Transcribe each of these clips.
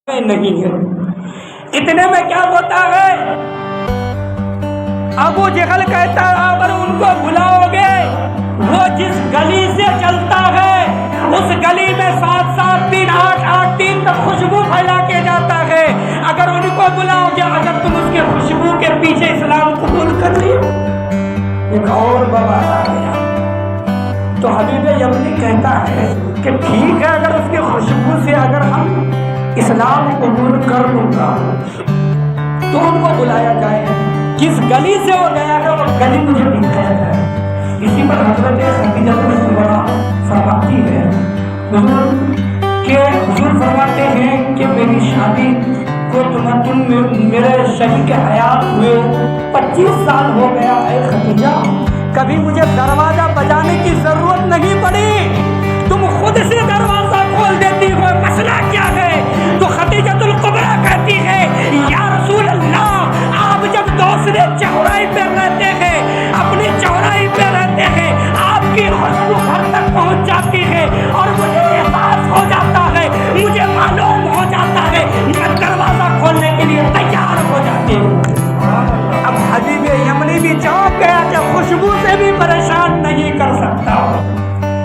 نہیں ہے۔ اتنے میں کیا ہوتا ہے، ابو جہل کہتا ہے اگر ان کو بلاؤ گے، وہ جس گلی سے چلتا ہے اس گلی میں 7 دن 8 دن تک خوشبو پھیلا کے جاتا ہے۔ اگر ان کو بلاؤ گے، اگر تم اس کے خوشبو کے پیچھے اسلام قبول کر لیے، ایک اور بابا آ گیا۔ تو حبیب یمنی کہتا ہے کہ ٹھیک ہے، اگر اس کی خوشبو سے اگر ہم اسلام قبول کر لوں گا تو ان کو بلایا جائے، جس گلی سے وہ گیا ہے وہ گلی مجھے دکھایا جائے۔ اسی پر حضرت خدیجہ کبریٰ فرماتی ہے، حضور فرماتے ہیں کہ میری شادی کو تم میرے شریک حیات ہوئے 25 سال ہو گیا ہے خدیجہ، کبھی مجھے دروازہ بجانے کی ضرورت نہیں پڑی، تم خود سے دروازہ کھول دیتی ہو، مسئلہ کیا ہے؟ تو خدیجہ کبریٰ کہتی ہے یا رسول اللہ، آپ جب دوسرے چوراہے پہ رہتے ہیں، اپنی چوراہے پہ رہتے ہیں، آپ کی خوشبو گھر تک پہنچ جاتی ہے اور مجھے احساس ہو جاتا ہے، مجھے معلوم ہو جاتا ہے، میں دروازہ کھولنے کے لیے تیار ہو جاتی ہوں۔ اب حبیب یمنی بھی چونک گیا کہ خوشبو سے بھی پریشان نہیں کر سکتا۔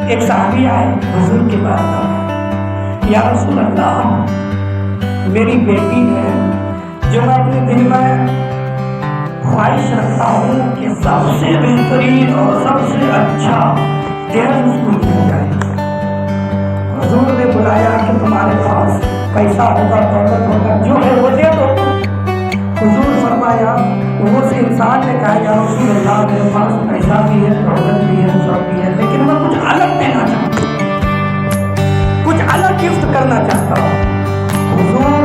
ایک صحابی آئے حضور کے پاس، یا رسول اللہ، میری بیٹی ہے جو میں اپنے دل میں خواہش رکھتا ہوں کہ سب سے بہترین اور سب سے اچھا دہیج اس کو دیا جائے۔ حضور نے بلایا کہ تمہارے پاس پیسہ ہوگا، دولت ہوگا، جو ہے وہ دے دو۔ حضور فرمایا، اس انسان نے کہا یا رسول اللہ، میرے پاس پیسہ بھی ہے، دولت بھی ہے، سب بھی ہے، لیکن میں کچھ الگ دینا چاہتا ہوں، کچھ الگ گفٹ کرنا چاہتا ہوں۔ حضور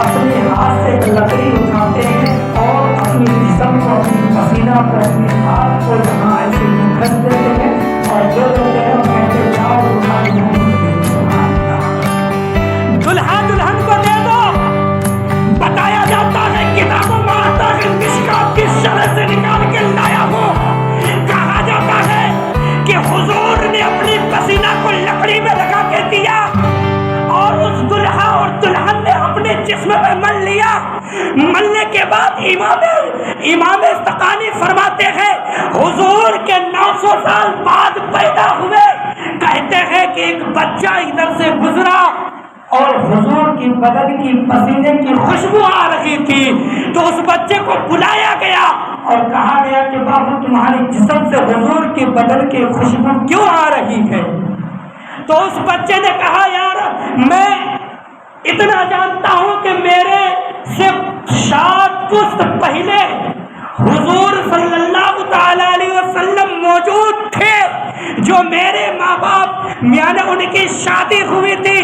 اپنے ہاتھ سے ایک لکڑی اٹھاتے ہیں اور اپنی جسم کو، اپنی پسینہ کو، اپنے ہاتھ کو یہاں ایسے نکھر دیتے ہیں اور دے دیتے ہیں اور کہتے ہیں جاؤ دلہا دلہن کو دے دو۔ بتایا جاتا ہے کتابوں میں آتا ہے مشکات کی شرح سے نکال کے لایا ہو، کہا جاتا ہے کہ حضور نے اپنی پسینہ کو لکڑی میں لگا کے دیا اور اس دلہا اور دلہن نے اپنے جسم میں مل لیا۔ ملنے کے بعد امام استقانی فرماتے ہیں حضور کے 900 سال بعد پیدا ہوئے، کہتے ہیں کہ ایک بچہ ادھر سے گزرا اور حضور کی بدن کی پسینے کی خوشبو آ رہی تھی، تو اس بچے کو بلایا گیا اور کہا گیا کہ بابو تمہاری جسم سے حضور کی بدن کی خوشبو کیوں آ رہی ہے؟ تو اس بچے نے کہا یار میں اتنا جانتا ہوں کہ میرے سے 7 پشت پہلے حضور صلی اللہ تعالی علیہ وسلم موجود تھے، جو میرے ماں باپ یعنی ان کی شادی ہوئی تھی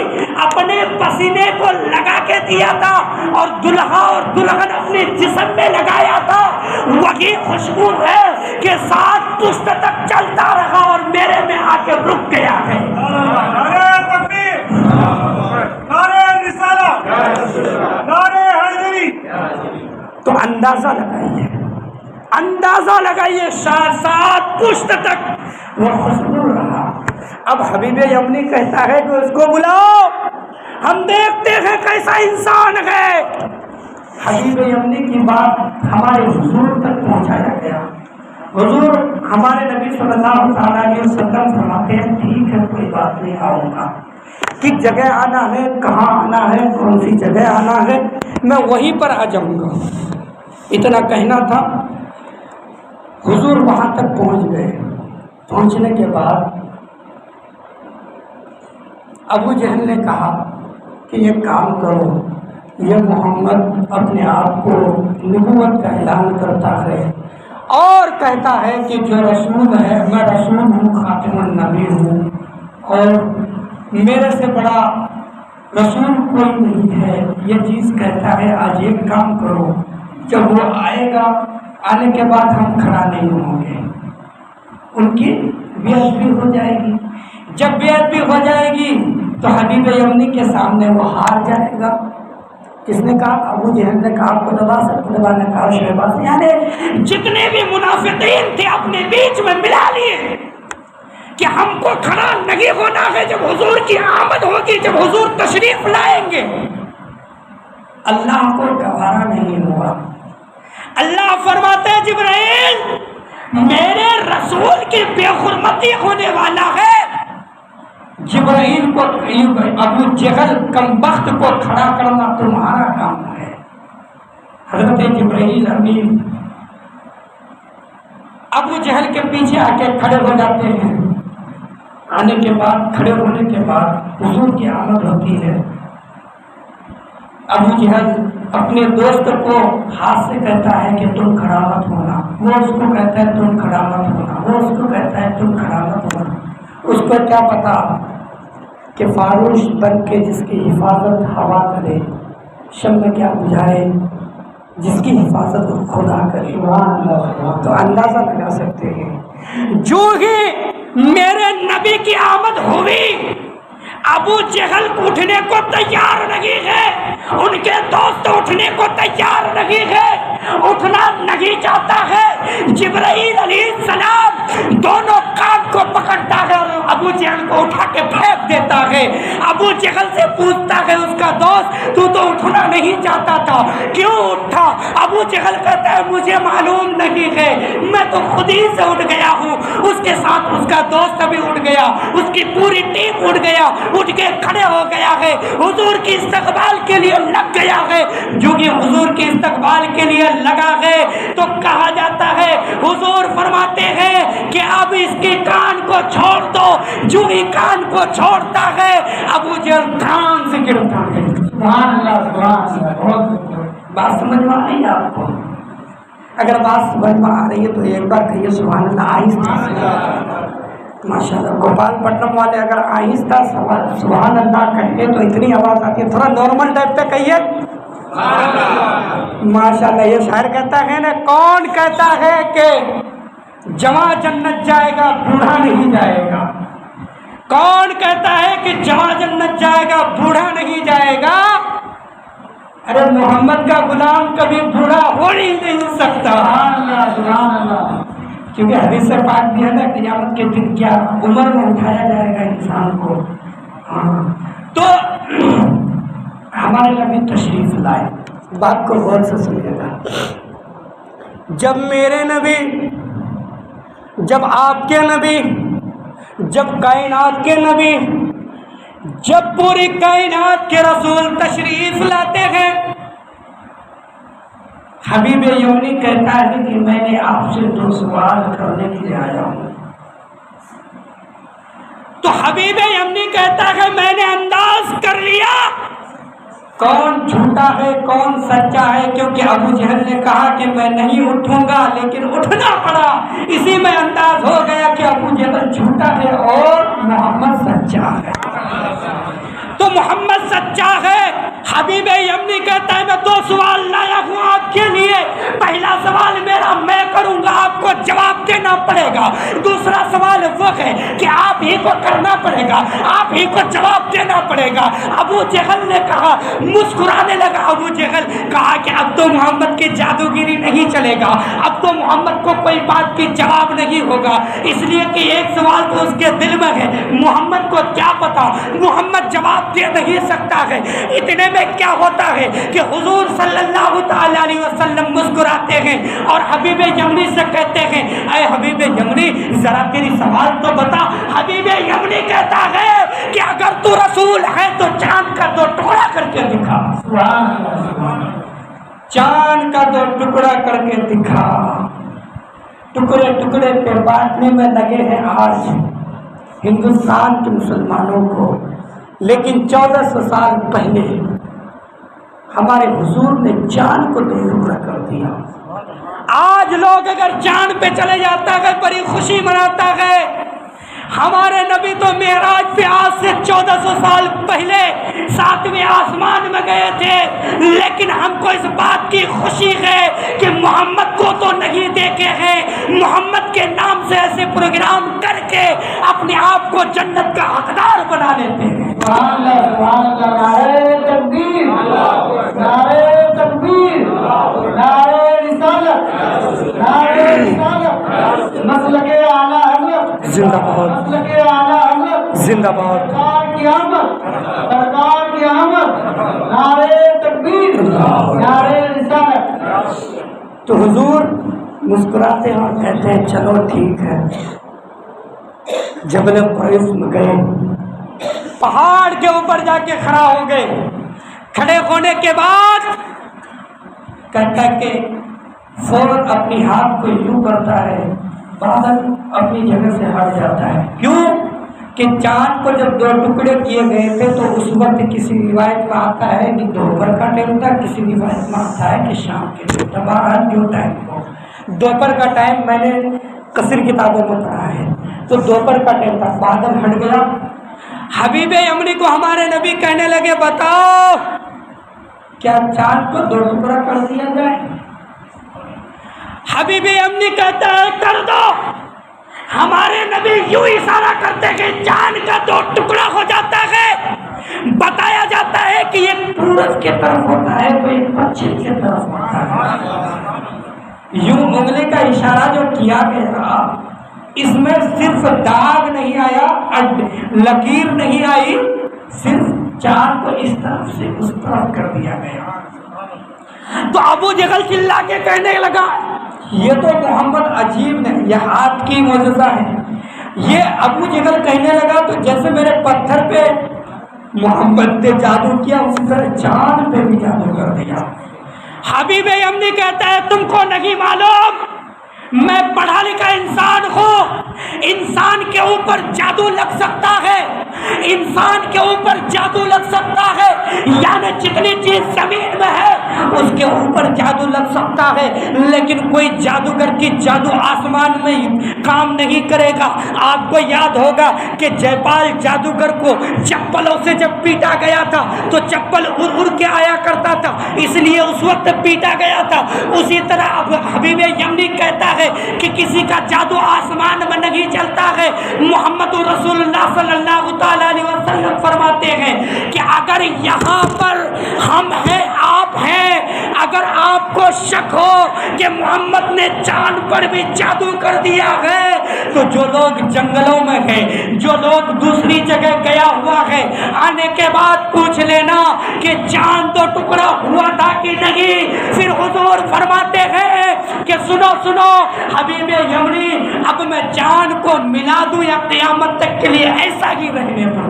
اپنے پسینے کو لگا کے دیا تھا اور دلہا اور دلہن اپنے جسم میں لگایا تھا، وہی خوشبو ہے کہ 7 پشت تک چلتا رہا اور میرے میں آ کے رک گیا ہے۔ تو اندازہ لگائیے 7 پشت تک وہ خوشبو رہا۔ اب حبیب یمنی کہتا ہے کہ اس کو بلاؤ، ہم دیکھتے ہیں کیسا انسان ہے۔ حبیب یمنی کی بات ہمارے حضور تک پہنچایا گیا۔ حضور ہمارے نبی صلی اللہ علیہ وسلم فرماتے ہیں ٹھیک ہے کوئی بات نہیں، آؤں گا، کس جگہ آنا ہے، کہاں آنا ہے، کون سی جگہ آنا ہے، میں وہیں پر آ جاؤں گا۔ اتنا کہنا تھا، حضور وہاں تک پہنچ گئے۔ پہنچنے کے بعد ابو جہل نے کہا کہ یہ کام کرو، یہ محمد اپنے آپ کو نبوت کا اعلان کرتا ہے اور کہتا ہے کہ جو رسول ہے میں رسول ہوں، خاتم النبی ہوں، اور میرے سے بڑا رسول کوئی نہیں ہے، یہ چیز کہتا ہے۔ آج ایک کام کرو، جب وہ آئے گا آنے کے بعد ہم کھڑا نہیں ہوں گے، ان کی بیعت بھی ہو جائے گی، جب بیعت بھی ہو جائے گی تو حبیب یمنی کے سامنے وہ ہار جائے گا۔ کس نے کہا؟ ابو جہل نے کہا آپ کو دبا سکتے، نے کہا شہباز، یعنی جتنے بھی منافقین تھے اپنے بیچ میں ملا لیے کہ ہم کو کھڑا نہیں ہونا ہے، جب حضور کی آمد ہوگی، جب حضور تشریف لائیں گے اللہ کو گوارا نہیں ہوا۔ اللہ فرماتے ہیں جبرائیل میرے رسول کی بے حرمتی ہونے والا ہے۔ جبرائیل کو ابو جہل کمبخت کو کھڑا کرنا تمہارا کام ہے۔ حضرت جبرائیل امین ابو جہل کے پیچھے آ کے کھڑے ہو جاتے ہیں۔ آنے کے بعد کھڑے ہونے کے بعد حضور کی آمد ہوتی ہے۔ ابو جہل اپنے دوست کو ہاتھ سے کہتا ہے کہ تم کھڑا مت ہونا، وہ اس کو کہتا ہے تم کھڑا مت ہونا، وہ اس کو کہتا ہے تم کھڑا مت ہونا۔ اس کو کیا پتا کہ فاروش بن کے جس کی حفاظت ہوا کرے، شمع کیا بجھائے، جس کی حفاظت خدا کرے۔ تو اندازہ لگا سکتے ہیں جو ہی میرے نبی کی آمد ہوئی ابو جہل اٹھنے کو تیار نہیں ہے، ان کے دوست اٹھنے کو تیار نہیں ہے، اٹھنا نہیں چاہتا ہے۔ جبرائیل علیہ السلام دونوں کان کو پکڑتا ہے اور ابو جہل کو اٹھا کے پھینک دیتا ہے۔ ابو جہل سے پوچھتا ہے اس کا دوست تو اٹھنا نہیں چاہتا تھا، کیوں اٹھا؟ ابو جہل کہتا ہے مجھے معلوم نہیں ہے، میں تو خود ہی سے اٹھ گیا ہوں۔ اس کے ساتھ اس کا دوست بھی اٹھ گیا، اس کی پوری ٹیم اٹھ گیا، اٹھ کے کھڑے ہو گیا ہے، حضور کی استقبال کے لیے لگ گیا ہے۔ جو کہ حضور کی استقبال کے لیے لگا ہے تو کہا جاتا ہے، حضور فرماتے ہیں کہ اب اس کے کان کو چھوڑ دو۔ جو ہی کان کو چھوڑتا ہے ابو جہل دھان سے گرتا ہے۔ سبحان اللہ، سبحان اللہ۔ بات سمجھ میں آ رہی ہے آپ کو؟ اگر بات سمجھ میں آ رہی ہے تو ایک بار کہیے سبحان اللہ آہستہ۔ ماشاء اللہ گوپال پٹنم والے اگر آہستہ سبحان اللہ کہتے تو اتنی آواز آتی ہے، تھوڑا نارمل ٹائپ پہ کہیے ماشاء اللہ۔ یہ شاعر کہتا ہے نا، کون کہتا ہے کہ جواں جنت جائے گا بوڑھا نہیں جائے گا؟ کون کہتا ہے کہ جواں جنت جائے گا بوڑھا نہیں جائے گا؟ ارے محمد کا غلام کبھی بوڑھا ہو ہی نہیں سکتا۔ کیونکہ حدیث سے پاک بھی ہے نا، قیامت کے دن کیا عمر میں اٹھایا جائے گا انسان کو۔ تو ہمارے نبی تشریف لائے، بات کو غور سے سنیے گا۔ جب میرے نبی، جب آپ کے نبی، جب کائنات کے نبی، جب پوری کائنات کے رسول تشریف لاتے ہیں، حبیب یمنی کہتا ہے کہ میں نے آپ سے 2 سوال کرنے کے لیے آیا ہوں۔ تو حبیب یمنی کہتا ہے میں نے انداز کر لیا کون جھوٹا ہے کون سچا ہے، کیونکہ ابو جہل نے کہا کہ میں نہیں اٹھوں گا، لیکن اٹھنا پڑا۔ اسی میں انداز ہو گیا کہ ابو جہل جھوٹا ہے اور محمد سچا ہے۔ تو محمد سچا ہے۔ حبیب یمنی کہتا ہے میں 2 سوال لایا ہوں آپ کے لیے۔ پہلا سوال میرا میں کروں گا، آپ کو جواب دینا پڑے گا۔ دوسرا سوال وہ ہے کہ آپ ہی کو کرنا پڑے گا، آپ ہی کو جواب دینا پڑے گا۔ ابو جہل نے کہا، مسکرانے لگا ابو جہل، کہا کہ اب تو محمد کی جادوگری نہیں چلے گا، اب تو محمد کو کوئی بات کی جواب نہیں ہوگا، اس لیے کہ ایک سوال تو اس کے دل میں ہے، محمد کو کیا پتا محمد جواب دے نہیں سکتا ہے۔ اتنے میں کیا ہوتا ہے کہ حضور صلی اللہ تعالی علیہ وسلم مسکراتے ہیں اور حبیب یمنی سے کہتے ہیں اے حبیب یمنی ذرا تیری سوال تو بتا۔ حبیب یمنی کہتا ہے کہ اگر تو رسول ہے تو چاند کا 2 ٹکڑا کر کے دکھا۔ چاند کا 2 ٹکڑا کر کے دکھا۔ ٹکڑے ٹکڑے پہ بانٹنے میں لگے ہیں آج ہندوستان کے مسلمانوں کو، لیکن 1400 سال پہلے ہمارے حضور نے چاند کو 2 ٹکڑا کر دیا۔ آج لوگ اگر چاند پہ چلے جاتا ہے بڑی خوشی مناتا ہے۔ ہمارے نبی تو معراج پہ آج سے 1400 سال پہلے 7ویں آسمان میں گئے تھے، لیکن ہم کو اس بات کی خوشی ہے کہ محمد کو تو نہیں دیکھے ہیں، محمد کے نام سے ایسے پروگرام کر کے اپنے آپ کو جنت کا حقدار بنا لیتے ہیں۔ نعرہ تکبیر، نعرہ تکبیر، نعرہ رسالت، نعرہ رسالت، مسلک اعلیٰ حضرت زندہ باد، مسلک اعلیٰ حضرت زندہ باد، سرکار کی آمد، سرکار کی آمد، نعرہ تکبیر۔ تو حضور مسکراتے ہیں اور کہتے ہیں چلو ٹھیک ہے. جبل قریظ میں گئے, پہاڑ کے اوپر جا کے کھڑا ہو گئے. کھڑے ہونے کے بعد کہتا کہ فوراً اپنی ہاتھ کو یوں کرتا ہے, بادل اپنی جگہ سے ہٹ جاتا ہے. کیوں کہ چاند کو جب 2 ٹکڑے کیے گئے تھے تو اس وقت کسی روایت میں آتا ہے کہ دوپہر کا ٹائم تھا, کسی روایت میں آتا ہے کہ شام کے ٹائم تھا. بہرحال جو ٹائم ہو, دوپہر کا ٹائم میں نے کثیر کتابوں میں پڑھا ہے, تو دوپہر کا ٹائم تھا. بادل ہٹ گیا. حبیب یمنی کو ہمارے نبی کہنے لگے بتاؤ کیا چاند کو 2 ٹکڑا کر دیا جائے؟ حبیب یمنی کہتا ہے کر دو. ہمارے نبی یوں اشارہ کرتے کہ چاند کا 2 ٹکڑا ہو جاتا ہے. بتایا جاتا ہے کہ یہ پورب کی طرف ہوتا ہے تو یہ پچھم کی طرف ہوتا ہے. یوں انگلی کا اشارہ جو کیا گیا اس میں صرف داغ نہیں آیا, لکیر نہیں آئی, صرف چاند کو اس طرف سے اس طرف کر دیا گیا. تو ابو جہل چلا کے کہنے لگا یہ تو محمد عجیب نہیں, یہ ہاتھ کی معجزہ ہے. یہ ابو جہل کہنے لگا تو جیسے میرے پتھر پہ محمد نے جادو کیا اسی طرح چاند پہ بھی جادو کر دیا. حبیب یمنی کہتا ہے تم کو نہیں معلوم میں پڑھا لکھا انسان ہوں. انسان کے اوپر جادو لگ سکتا ہے, انسان کے اوپر جادو لگ سکتا ہے, یعنی جتنی چیز زمین میں ہے اس کے اوپر جادو لگ سکتا ہے, لیکن کوئی جادوگر کی جادو آسمان میں کام نہیں کرے گا. آپ کو یاد ہوگا کہ جے پال جادوگر کو چپلوں سے جب پیٹا گیا تھا تو چپل اڑ اڑ کے آیا کرتا تھا, اس لیے اس وقت پیٹا گیا تھا. اسی طرح اب حبیب یمنی کہتا ہے کہ کسی کا جادو آسمان میں نہیں چلتا ہے. محمد رسول اللہ صلی اللہ تعالی علیہ وسلم فرماتے ہیں کہ اگر یہاں پر ہم ہیں, آپ ہیں, اگر آپ کو شک ہو کہ محمد نے چاند پر بھی جادو کر دیا ہے تو جو لوگ جنگلوں میں ہیں, جو لوگ دوسری جگہ گیا ہوا ہے, آنے کے بعد پوچھ لینا کہ چاند 2 ٹکڑا ہوا تھا کہ نہیں. پھر حضور فرماتے ہیں کہ سنو سنو حبیب یمنی, اب میں چاند کو ملا دوں یا قیامت تک کے لیے ایسا ہی رہنے دوں؟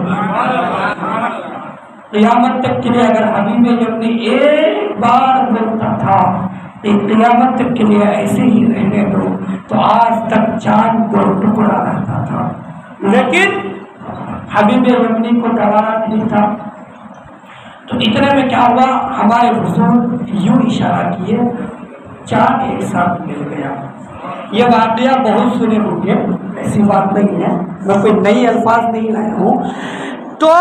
قیامت تک کے لیے اگر حبیب یمنی ایک بار بولتا تھا کہ قیامت تک کے لیے ایسے ہی رہنے دو تو آج تک چاند 2 ٹکڑا رہتا تھا. لیکن حبیب یمنی کو گوارا نہیں تھا. تو اتنے میں کیا ہوا, ہمارے حضور یوں اشارہ کیے, چاند ایک ساتھ مل گیا. یہ واقعہ بہت سنے ہوں گے, ایسی بات نہیں ہے, میں کوئی نئی الفاظ نہیں لایا ہوں. تو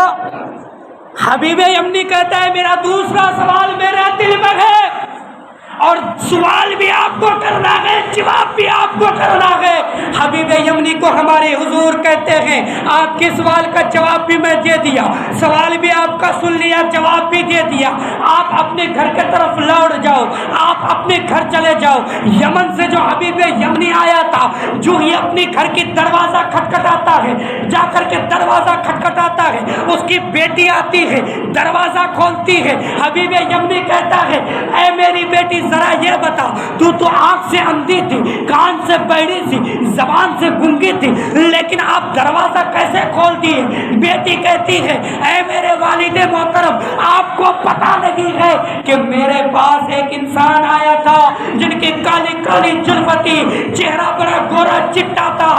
حبیب یمنی کہتا ہے میرا دوسرا سوال میرے دل میں ہے اور سوال بھی آپ کو کرنا ہے, جواب بھی آپ کو کرنا ہے. حبیب یمنی کو ہمارے حضور کہتے ہیں آپ کے سوال کا جواب بھی میں دے دیا, سوال بھی آپ کا سن لیا, جواب بھی دے دیا. آپ اپنے گھر کے طرف لوٹ جاؤ, آپ اپنے گھر چلے جاؤ. یمن سے جو حبیب یمنی آیا تھا جو ہی اپنی گھر کی دروازہ کھٹکھٹاتا ہے, جا کر کے دروازہ کھٹکھٹاتا ہے, اس کی بیٹی آتی ہے, دروازہ کھولتی ہے. حبیب یمنی کہتا ہے اے میری بیٹی ذرا یہ بتا, تو آنکھ سے اندھی تھی, کان سے بہری تھی, زبان سے گنگی تھی, لیکن آپ دروازہ کیسے کھول دیے؟ بیٹی کہتی ہے اے میرے والد محترم آپ کو پتا نہیں ہے کہ میرے پاس ایک انسان آیا تھا جن کی کالی کالی زلف تھی, چہرہ بڑا گورا چٹا تھا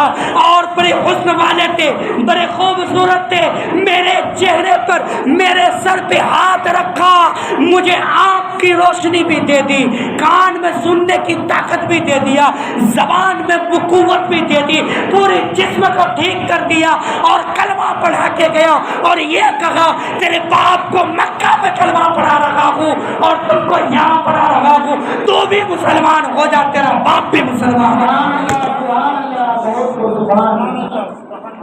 اور بڑے حسن والے تھے, بڑے خوبصورت تھے. میرے چہرے پر میرے سر پہ ہاتھ رکھا, مجھے آنکھ کی روشنی بھی دے دی, کان میں سننے کی طاقت بھی دے دیا, زبان میں قوت بھی دے دی, پورے جسم کو ٹھیک کر دیا اور کلمہ پڑھا کے گیا اور یہ کہا تیرے باپ کو مکہ میں کلمہ پڑھا رہا ہوں اور تم کو یہاں پڑھا رہا ہوں, تو بھی مسلمان ہو جا, تیرا باپ بھی مسلمان ہو.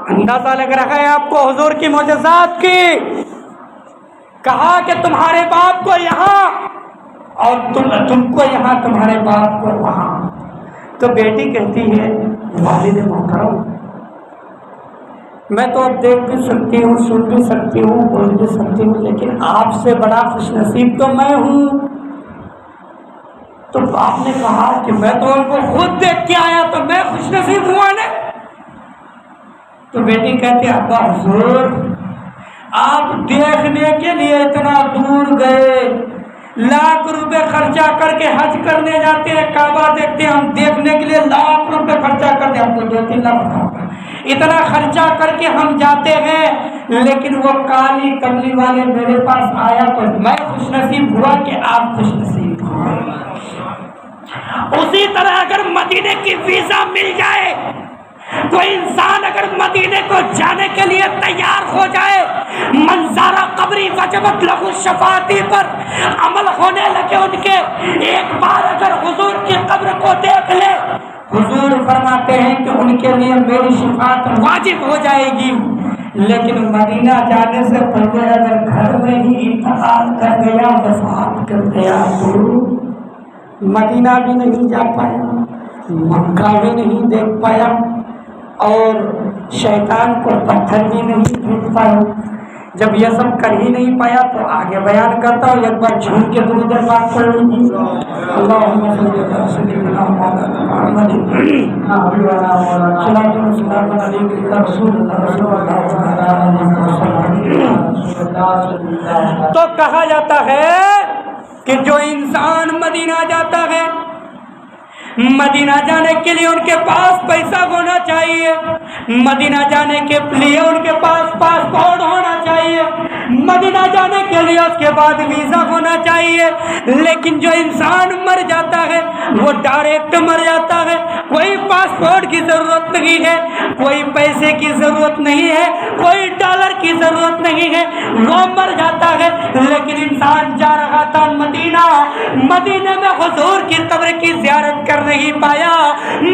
اندازہ لگ رہا ہے آپ کو حضور کی معجزات کی. کہا کہ تمہارے باپ کو یہاں اور تم کو یہاں, تمہارے باپ کو وہاں. تو بیٹی کہتی ہے والد محترم میں تو اب دیکھ بھی سکتی ہوں, سن بھی سکتی ہوں, بول بھی سکتی ہوں, لیکن آپ سے بڑا خوش نصیب تو میں ہوں. تو تو باپ نے کہا کہ میں تو ان کو خود دیکھ کے آیا تو میں خوش نصیب ہوا نے. تو بیٹی کہتی ابا حضور آپ دیکھنے کے لیے اتنا دور گئے, لاکھ روپے خرچہ کر کے حج کرنے جاتے ہیں, کعبہ دیکھتے ہیں, ہم دیکھنے کے لیے لاکھ روپے خرچہ کرتے ہیں, ہم تو 2-3 لاکھ ہوگا, اتنا خرچہ کر کے ہم جاتے ہیں, لیکن وہ کالی کملی والے میرے پاس آیا تو میں خوش نصیب ہوا کہ آپ خوش نصیب ہوئے. اسی طرح اگر مدینے کی ویزا مل جائے, کوئی انسان اگر مدینے کو جانے کے لیے تیار ہو جائے, منظارہ قبری وجبت لہو شفاعتی پر عمل ہونے لگے ان کے, ایک بار اگر حضور کی قبر کو دیکھ لے, حضور فرماتے ہیں کہ ان کے لیے میری شفاعت واجب ہو جائے گی. لیکن مدینہ جانے سے پہلے اگر گھر میں ہی انتقال کر گیا, وفات کر گیا, تو مدینہ بھی نہیں جا پایا, مکہ بھی نہیں دیکھ پایا, اور شیطان کو پتھر بھی نہیں پھینک پایا. جب یہ سب کر ہی نہیں پایا تو آگے بیان کرتا ہوں. ایک بار جھوم کے درود پاک پڑھ لیجیے. اللہم صلی اللہ سیدنا محمد صلاۃ و سلام علیک رسول اللہ. تو کہا جاتا ہے کہ جو انسان مدینہ جاتا ہے, مدینہ جانے کے لیے ان کے پاس پیسہ ہونا چاہیے, مدینہ جانے کے لیے ان کے پاس پاسپورٹ ہونا چاہیے, مدینہ جانے کے لیے اس کے بعد ویزا ہونا چاہیے. لیکن جو انسان مر جاتا ہے وہ ڈائریکٹ مر جاتا ہے, کوئی پاسپورٹ کی ضرورت نہیں ہے, کوئی پیسے کی ضرورت نہیں ہے, کوئی ڈالر کی ضرورت نہیں ہے, وہ مر جاتا ہے. لیکن انسان جا رہا تھا مدینہ, مدینہ میں حضور کی قبر کی زیارت کر نہیں پایا,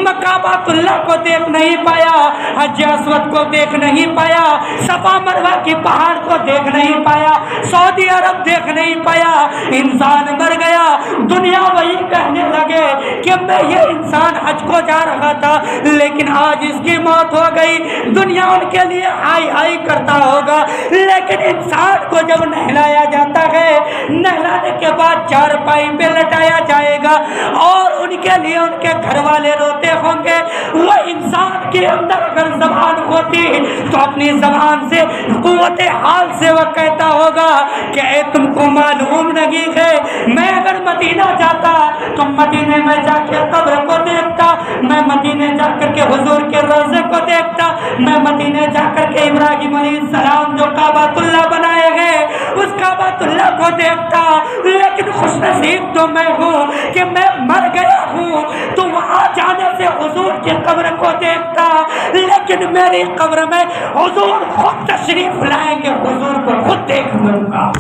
مقامات اللہ کو دیکھ نہیں پایا, حج اسود کو دیکھ نہیں پایا, صفا مروہ کی پہاڑ کو دیکھ نہیں پایا, سعودی عرب دیکھ نہیں پایا, انسان مر گیا. دنیا وہی کہنے لگے کہ میں یہ انسان حج کو جا رہا تھا لیکن آج اس کی موت ہو گئی. دنیا ان کے لیے ہائی ہائی کرتا ہوگا, لیکن انسان کو جب نہلایا جاتا ہے, نہلانے کے بعد چارپائی پہ لٹایا جائے گا اور ان کے لیے ان کے گھر والے روتے ہوں گے. وہ انسان کے اندر اگر زبان ہوتی تو اپنی زبان سے, قوت حال سے وہ کہتا ہوگا کہ اے تم کو معلوم نہیں ہے, میں اگر مدینہ جاتا تو مدینے میں جا کے قبر کو دیکھتا, میں مدینے جا کر کے حضور کے روضے کو دیکھتا, میں مدینے جا کر کے ابراہیم علیہ السلام جو کعبۃ اللہ بنائے ہیں اس کعبۃ اللہ کو دیکھتا. لیکن خوش نصیب تو میں ہوں کہ میں مر گیا ہوں تو وہاں جانے سے حضور کی قبر کو دیکھتا, لیکن میری قبر میں حضور خود تشریف لائیں گے, حضور کو خود دیکھ لوں گا.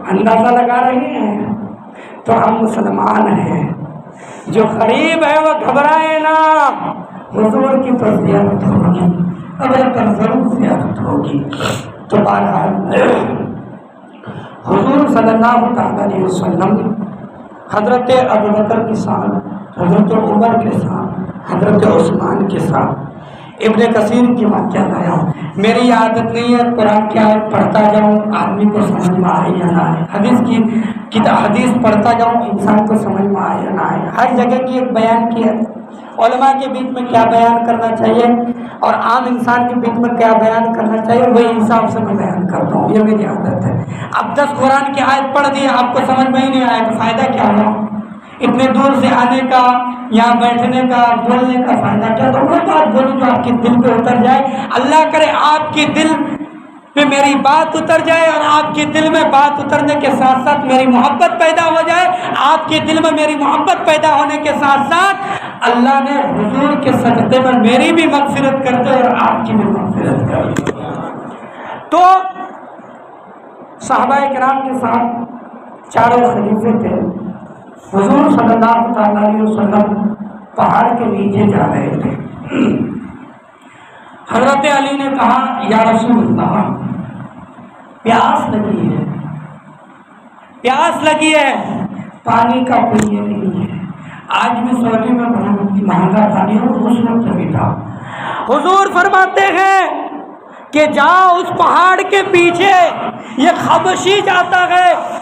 اندازہ لگا رہے ہیں؟ تو ہم مسلمان ہیں, جو غریب ہے وہ گھبرائے نا, حضور کی تو زیارت ہوگی, قبر پر ضرور زیارت ہوگی. تو بہرحال حضور صلی اللہ تعالی علیہ وسلم حضرت ابوبکر کے ساتھ, حضرت عمر کے ساتھ, حضرت عثمان کے ساتھ ابن کثیر کی واقعہ لایا. میری عادت نہیں ہے قرآن کی آیت پڑھتا جاؤں آدمی کو سمجھ میں آئے یا نہ آئے, حدیث پڑھتا جاؤں انسان کو سمجھ میں آئے یا نہ آئے. ہر جگہ کی ایک بیان کی ہے, علماء کے بیچ میں کیا بیان کرنا چاہیے اور عام انسان کے بیچ میں کیا بیان کرنا چاہیے, وہی حساب سے میں بیان کرتا ہوں, یہ میری عادت ہے. اب 10 قرآن کی آیت پڑھ دی, آپ کو سمجھ میں ہی نہیں آیا تو فائدہ کیا ہوا؟ اتنے دور سے آنے کا, یہاں بیٹھنے کا, بولنے کا فائدہ کیا؟ تو وہ بات بولوں جو آپ کے دل پہ اتر جائے. اللہ کرے آپ کے دل پہ میری بات اتر جائے اور آپ کے دل میں بات اترنے کے ساتھ ساتھ میری محبت پیدا ہو جائے. آپ کے دل میں میری محبت پیدا ہونے کے ساتھ ساتھ اللہ نے حضور کے صدقے میں میری بھی مغفرت کر دے اور آپ کی بھی مغفرت کر دے. تو صحابہ کرام کے ساتھ چاروں خلیفے تھے. حضور صلی اللہ تعالی علیہ وسلم پہاڑ کے نیچے جا رہے تھے. حضرت علی نے کہا یا رسول اللہ پیاس لگی ہے, پیاس لگی ہے, پانی کا کوئی یہ نہیں ہے. آج بھی سعودی میں مہنگا پانی ہو, اس وقت بھی تھا. حضور فرماتے ہیں کہ جاؤ اس پہاڑ کے پیچھے, یہ خبشی جاتا ہے,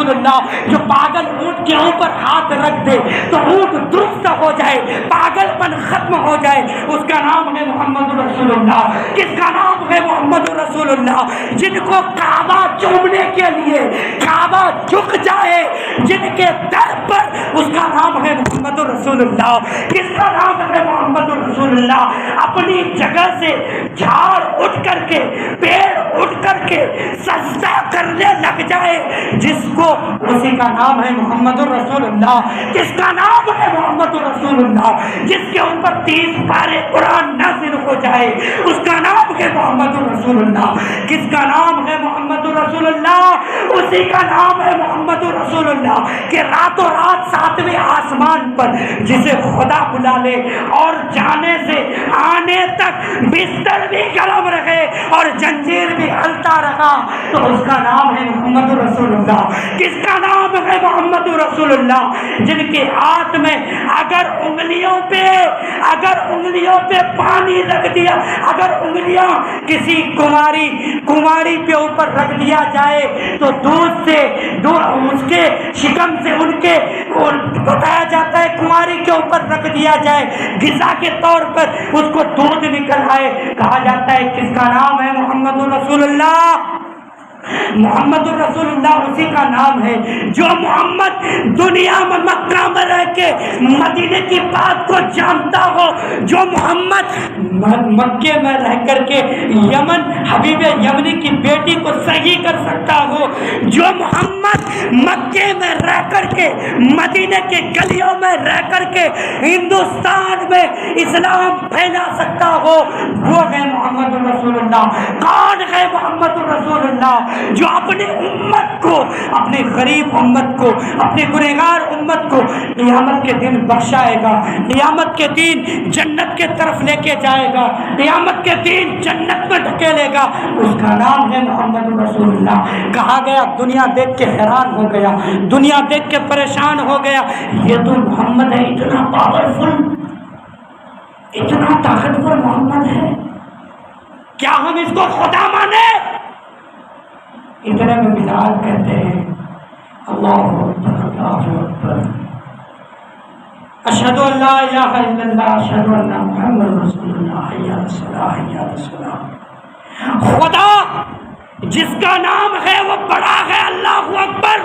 رسول اللہ جو پاگل اونٹ کے اوپر ہاتھ رکھ دے تو اونٹ درست ہو جائے، پاگل پن ختم ہو جائے، اس کا نام ہے محمد رسول اللہ۔ کس کا نام ہے محمد رسول اللہ؟ جن کو کعبہ چومنے کے لیے کعبہ جھک جائے، جن کے در پر اس کا نام ہے محمد رسول اللہ۔ کس کا نام ہے محمد رسول اللہ؟ اپنی جگہ سے جھاڑ اٹھ کر کے، پیڑ اٹھ کر کے سجدہ کرنے لگ جائے جس کو، اسی کا نام ہے محمد رسول اللہ۔ کس کا نام ہے محمد رسول اللہ؟ جس کے اوپر 30 پارے قرآن نازل ہو جائے اس کا نام ہے محمد رسول اللہ۔ کس کا نام ہے محمد رسول اللہ؟ اسی کا نام ہے محمد رسول اللہ کہ راتوں رات 7ویں آسمان پر جسے خدا بلا لے اور جانے سے آنے تک بستر بھی گرم رہے اور جنجیر بھی ہلتا رہا تو اس کا نام ہے محمد رسول اللہ۔ کس کا نام ہے محمد رسول اللہ؟ جن کے ہاتھ میں اگر انگلیوں پہ پانی رکھ دیا، اگر انگلیاں کسی کماری پہ اوپر رکھ دیا جائے تو دودھ سے اس کے شکم سے ان کے بتایا جاتا ہے، کماری کے اوپر رکھ دیا جائے غذا کے طور پر اس کو دودھ نکل آئے، کہا جاتا ہے کس کا نام ہے محمد رسول اللہ۔ محمد رسول اللہ اسی کا نام ہے جو محمد دنیا میں مکہ میں رہ کے مدینے کی بات کو جانتا ہو، جو محمد مکے میں رہ کر کے یمن حبیب یمنی کی بیٹی کو صحیح کر سکتا ہو، جو محمد مکے میں رہ کر کے مدینے کے گلیوں میں رہ کر کے ہندوستان میں اسلام پھیلا سکتا ہو، وہ ہے محمد رسول اللہ۔ کون ہے محمد رسول اللہ؟ جو اپنی امت کو، اپنے غریب امت کو، اپنے گنہگار امت کو قیامت کے دن بخشائے گا، قیامت کے دن جنت کے طرف لے کے جائے گا، قیامت کے دن جنت میں ڈھکیلے گا، اس کا نام ہے محمد رسول اللہ۔ کہا گیا دنیا دیکھ کے حیران ہو گیا، دنیا دیکھ کے پریشان ہو گیا، یہ تو محمد ہے، اتنا پاورفل، اتنا طاقتور محمد ہے، کیا ہم اس کو خدا مانے؟ اتنے میں بلال کہتے ہیں اللہ اکبر اللہ اکبر، اشہد ان لا الہ الا اللہ اشہد ان محمد رسول اللہ، حی علی الصلاۃ حی علی الصلاۃ۔ خدا جس کا نام ہے وہ بڑا ہے، اللہ اکبر۔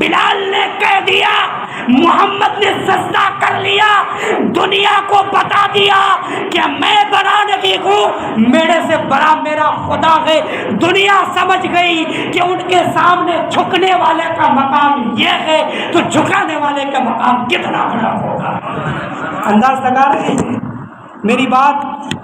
بلال نے کہہ دیا، محمد نے سجدہ کر لیا، دنیا کو بتا دیا کہ میں بڑا نہیں ہوں، میرے سے بڑا میرا خدا ہے۔ دنیا سمجھ گئی کہ ان کے سامنے جھکنے والے کا مقام یہ ہے تو جھکانے والے کا مقام کتنا بڑا ہوگا۔ انداز لگا رہے ہیں میری بات؟